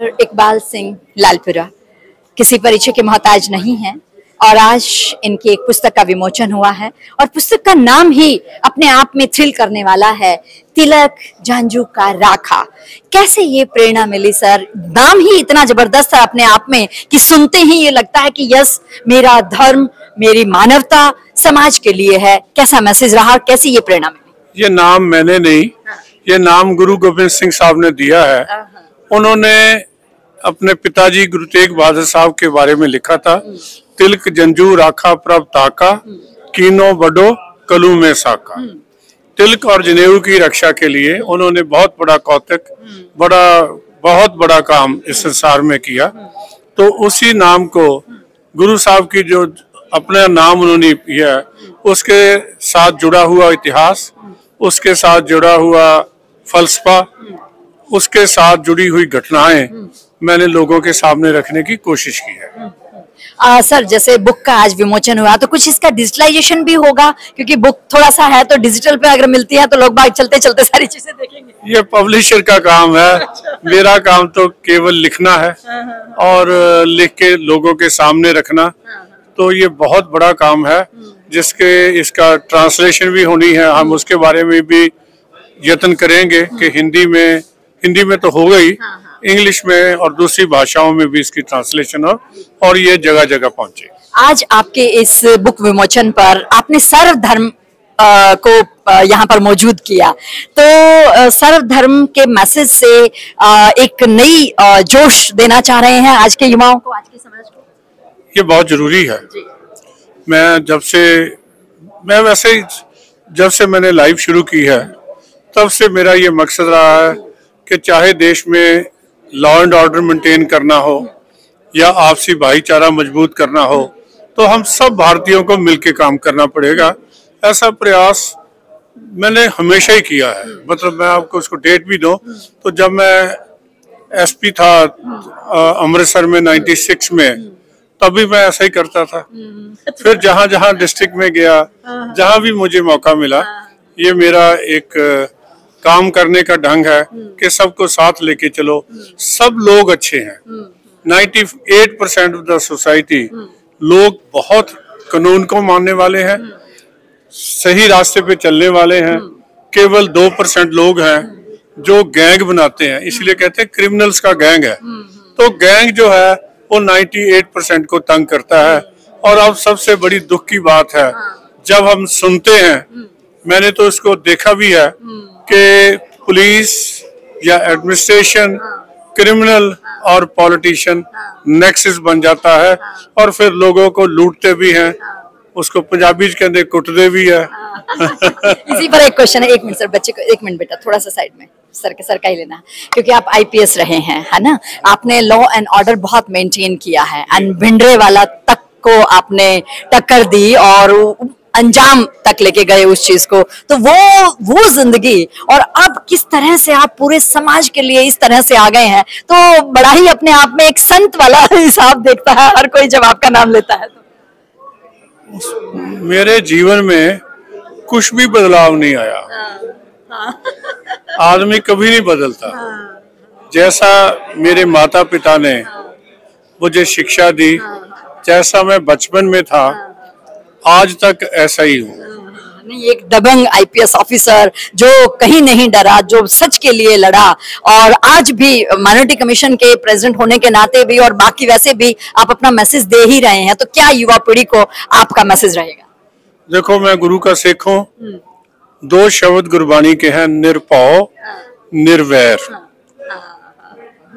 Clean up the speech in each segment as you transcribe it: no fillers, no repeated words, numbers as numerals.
इकबाल सिंह लालपुरा किसी परिचय के मोहताज नहीं है और आज इनकी एक पुस्तक का विमोचन हुआ है और पुस्तक का नाम ही अपने आप में थ्रिल करने वाला है, तिलक जंजू का राखा। कैसे ये प्रेरणा मिली सर? नाम ही इतना जबरदस्त है अपने आप में कि सुनते ही ये लगता है कि यस, मेरा धर्म, मेरी मानवता समाज के लिए है। कैसा मैसेज रहा, कैसी ये प्रेरणा मिली? ये नाम मैंने नहीं, ये नाम गुरु गोबिंद सिंह साहब ने दिया है। उन्होंने अपने पिताजी गुरु तेग बहादुर साहब के बारे में लिखा था, तिलक जंजू राखा प्रभ ताका, कीनो बडो कलू में साका। तिलक और जनेऊ की रक्षा के लिए उन्होंने बहुत बड़ा कौतक, बहुत बड़ा काम इस संसार में किया। तो उसी नाम को गुरु साहब की जो अपना नाम उन्होंने किया, उसके साथ जुड़ा हुआ इतिहास, उसके साथ जुड़ा हुआ फलसफा, उसके साथ जुड़ी हुई घटनाएं मैंने लोगों के सामने रखने की कोशिश की है। सर, जैसे बुक का आज विमोचन हुआ तो कुछ इसका डिजिटलाइजेशन भी होगा, क्योंकि बुक थोड़ा सा है तो डिजिटल पे अगर मिलती है तो लोग बाहर चलते चलते सारी चीजें देखेंगे। ये पब्लिशर का काम है। मेरा काम तो केवल लिखना है और लिख के लोगों के सामने रखना। तो ये बहुत बड़ा काम है जिसके इसका ट्रांसलेशन भी होनी है। हम उसके बारे में भी यत्न करेंगे कि हिंदी में तो हो गई, इंग्लिश में और दूसरी भाषाओं में भी इसकी ट्रांसलेशन हो और ये जगह जगह पहुंचे। आज आपके इस बुक विमोचन पर आपने सर्वधर्म को यहाँ पर मौजूद किया, तो सर्वधर्म के मैसेज से एक नई जोश देना चाह रहे हैं आज के युवाओं को, आज के समाज को। ये बहुत जरूरी है। जब से मैंने लाइव शुरू की है तब से मेरा ये मकसद रहा है कि चाहे देश में लॉ एंड ऑर्डर मेंटेन करना हो या आपसी भाईचारा मजबूत करना हो, तो हम सब भारतीयों को मिलकर काम करना पड़ेगा। ऐसा प्रयास मैंने हमेशा ही किया है। मतलब मैं आपको उसको डेट भी दूं तो जब मैं एसपी था अमृतसर में 96 में, तभी मैं ऐसा ही करता था। फिर जहां जहां डिस्ट्रिक्ट में गया, जहां भी मुझे मौका मिला, ये मेरा एक काम करने का ढंग है कि सबको साथ लेके चलो। सब लोग अच्छे हैं। 98% ऑफ द सोसाइटी लोग बहुत कानून को मानने वाले हैं, सही रास्ते पे चलने वाले हैं। केवल 2% लोग हैं जो गैंग बनाते हैं, इसलिए कहते हैं क्रिमिनल्स का गैंग है। तो गैंग जो है वो 98% को तंग करता है। और अब सबसे बड़ी दुख की बात है, जब हम सुनते हैं, मैंने तो इसको देखा भी है कि पुलिस या एडमिनिस्ट्रेशन, क्रिमिनल और पॉलिटिशियन नेक्सस बन जाता है और फिर लोगों को लूटते भी हैं, उसको पंजाबी कहते कुटते भी है। इसी पर एक क्वेश्चन है। एक मिनट सर, बच्चे को एक मिनट बेटा, थोड़ा सा साइड में सर का ही लेना, क्योंकि आप आईपीएस रहे हैं, है ना? आपने लॉ एंड ऑर्डर बहुत मेंटेन किया है एंड भिंडरे वाला तक को आपने टक्कर दी और अंजाम तक लेके गए उस चीज को। तो वो जिंदगी और अब किस तरह से आप पूरे समाज के लिए इस तरह से आ गए हैं, तो बड़ा ही अपने आप में एक संत वाला हिसाब देखता है हर कोई जब आपका नाम लेता है। तो मेरे जीवन में कुछ भी बदलाव नहीं आया। आदमी कभी नहीं बदलता। जैसा मेरे माता पिता ने मुझे शिक्षा दी, जैसा मैं बचपन में था, आज तक ऐसा ही हूँ। नहीं, एक दबंग आईपीएस ऑफिसर जो कहीं नहीं डरा, जो सच के लिए लड़ा, और आज भी माइनॉरिटी कमीशन के प्रेसिडेंट होने के नाते भी और बाकी वैसे भी आप अपना मैसेज दे ही रहे हैं। तो क्या युवा पीढ़ी को आपका मैसेज रहेगा? देखो, मैं गुरु का सिख हूँ। 2 शब्द गुरबाणी के हैं, निरभौ निर्वैर।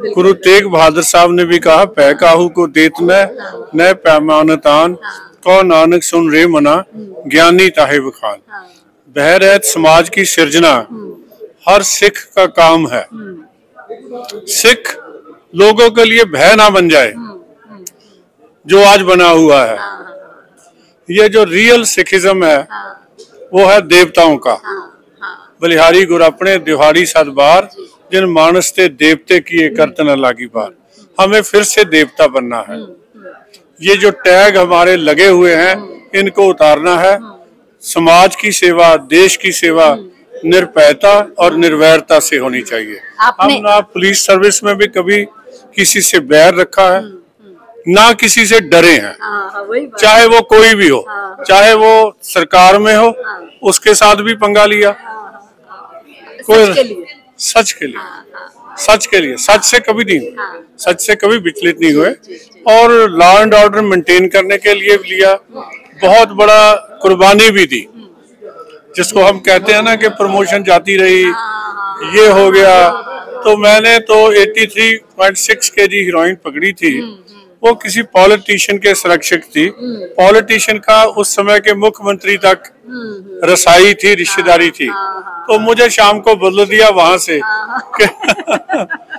गुरु तेग बहादुर साहब ने भी कहा, पै काहू को देत न पैमानतान, को नानक सुन रे मना, ज्ञानी ताहे बखान। भय रहित समाज की सृजना हर सिख का काम है। सिख लोगों के लिए भय ना बन जाए, जो आज बना हुआ है। ये जो रियल सिखिज्म है वो है देवताओं का। बलिहारी गुर अपने दिहाड़ी सदबार, जिन मानस ते देवते किए करत न लागी बार। हमें फिर से देवता बनना है। ये जो टैग हमारे लगे हुए हैं, इनको उतारना है। समाज की सेवा, देश की सेवा निर्भयता और निर्वैरता से होनी चाहिए। हम ना पुलिस सर्विस में भी कभी किसी से बैर रखा है, ना किसी से डरे हैं, चाहे वो कोई भी हो, चाहे वो सरकार में हो उसके साथ भी पंगा लिया, कोई सच के लिए, सच के लिए, सच से कभी नहीं हुए, सच से कभी विचलित नहीं हुए, और लॉ एंड ऑर्डर मेंटेन करने के लिए लिया, बहुत बड़ा कुर्बानी भी दी, जिसको हम कहते हैं ना कि प्रमोशन जाती रही, ये हो गया। तो मैंने तो 83.6 kg हीरोइन पकड़ी थी, वो किसी पॉलिटिशियन के सुरक्षक थी, पॉलिटिशियन का उस समय के मुख्यमंत्री तक रसाई थी, रिश्तेदारी थी, तो मुझे शाम को बदल दिया वहां से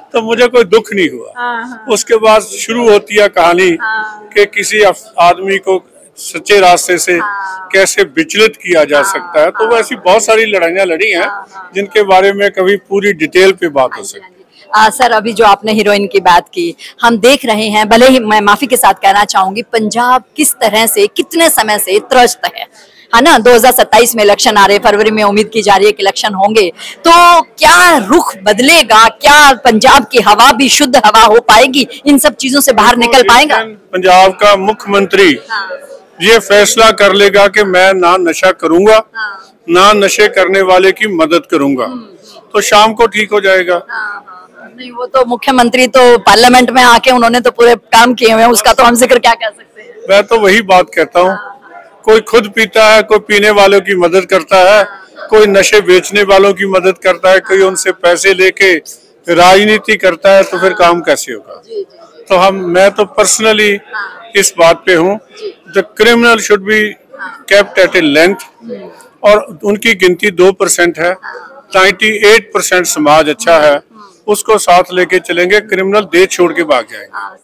तो मुझे कोई दुख नहीं हुआ। उसके बाद शुरू होती है कहानी कि किसी आदमी को सच्चे रास्ते से कैसे विचलित किया जा सकता है। तो वैसी बहुत सारी लड़ाइयाँ लड़ी हैं जिनके बारे में कभी पूरी डिटेल पे बात हो सकती है। सर, अभी जो आपने हीरोइन की बात की, हम देख रहे हैं, भले ही मैं माफी के साथ कहना चाहूंगी, पंजाब किस तरह से कितने समय से त्रस्त है ना। 2027 में इलेक्शन आ रहे, फरवरी में उम्मीद की जा रही है कि इलेक्शन होंगे, तो क्या रुख बदलेगा? क्या पंजाब की हवा भी शुद्ध हवा हो पाएगी? इन सब चीजों से बाहर निकल पाएगा? पंजाब का मुख्यमंत्री ये फैसला कर लेगा कि मैं ना नशा करूंगा, ना नशे करने वाले की मदद करूंगा, तो शाम को ठीक हो जाएगा। नहीं, वो तो मुख्यमंत्री तो पार्लियामेंट में आके उन्होंने तो पूरे काम किए हुए हैं, उसका तो हम जिक्र क्या कर सकते हैं। मैं तो वही बात कहता हूँ, कोई खुद पीता है, कोई पीने वालों की मदद करता है, कोई नशे बेचने वालों की मदद करता है, कोई उनसे पैसे लेके राजनीति करता है, तो फिर काम कैसे होगा? तो मैं तो पर्सनली इस बात पे हूँ, the criminal should be kept at A length, और उनकी गिनती 2% है, 98% समाज अच्छा है, उसको साथ लेके चलेंगे, क्रिमिनल देश छोड़ के भाग जाएंगे।